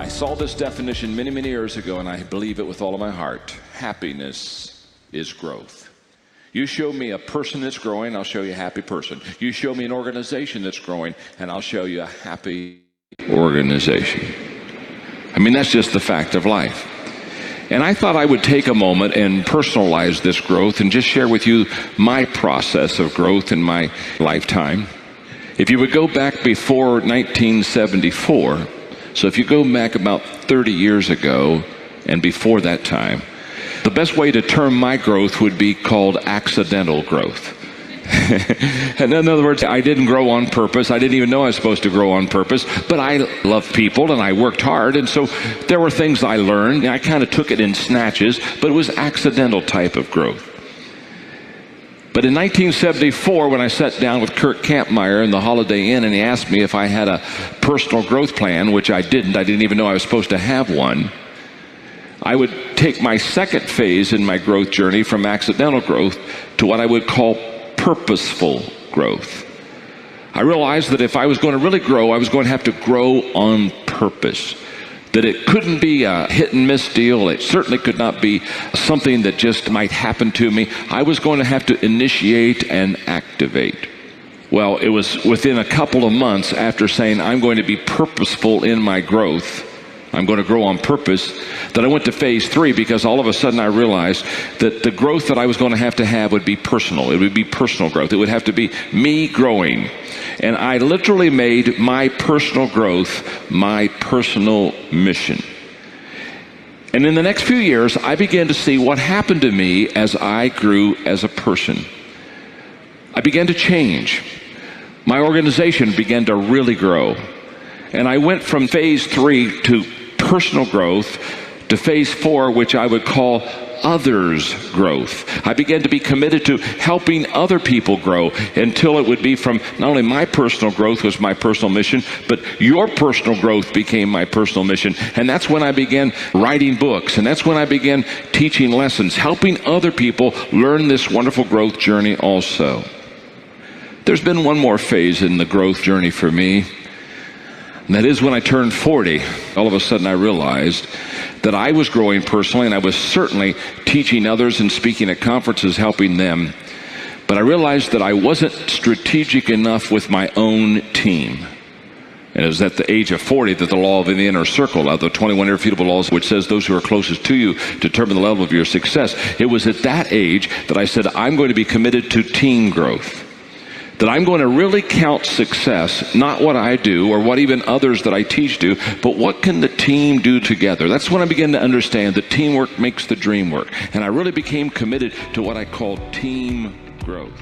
I saw this definition many, many years ago, and I believe it with all of my heart. Happiness is growth. You show me a person that's growing, I'll show you a happy person. You show me an organization that's growing, and I'll show you a happy organization. I mean, that's just the fact of life. And I thought I would take a moment and personalize this growth and just share with you my process of growth in my lifetime. If you would go back before 1974, so if you go back about 30 years ago and before that time, the best way to term my growth would be called accidental growth. And in other words, I didn't grow on purpose. I didn't even know I was supposed to grow on purpose, but I love people and I worked hard, and so there were things I learned. I kind of took it in snatches, but it was accidental type of growth. But in 1974, when I sat down with Kurt Kampmeyer in the Holiday Inn, and he asked me if I had a personal growth plan, which I didn't even know I was supposed to have one, I would take my second phase in my growth journey from accidental growth to what I would call purposeful growth. I realized that if I was going to really grow, I was going to have to grow on purpose. That it couldn't be a hit and miss deal. It certainly could not be something that just might happen to me. I was going to have to initiate and activate. Well, it was within a couple of months after saying I'm going to be purposeful in my growth, I'm going to grow on purpose, that I went to phase 3, because all of a sudden I realized that the growth that I was going to have would be personal. It would be personal growth. It would have to be me growing. And I literally made my personal growth my personal mission. And in the next few years, I began to see what happened to me as I grew as a person. I began to change. My organization began to really grow. And I went from phase 3 to personal growth to phase 4, which I would call others growth. I began to be committed to helping other people grow until it would be from not only my personal growth was my personal mission, but your personal growth became my personal mission. And that's when I began writing books, and that's when I began teaching lessons, helping other people learn this wonderful growth journey also. There's been one more phase in the growth journey for me. And that is when I turned 40, all of a sudden I realized that I was growing personally, and I was certainly teaching others and speaking at conferences, helping them. But I realized that I wasn't strategic enough with my own team. And it was at the age of 40 that the law of the inner circle, of the 21 irrefutable laws, which says those who are closest to you determine the level of your success. It was at that age that I said, I'm going to be committed to team growth. That I'm going to really count success, not what I do or what even others that I teach do, but what can the team do together? That's when I began to understand that teamwork makes the dream work. And I really became committed to what I call team growth.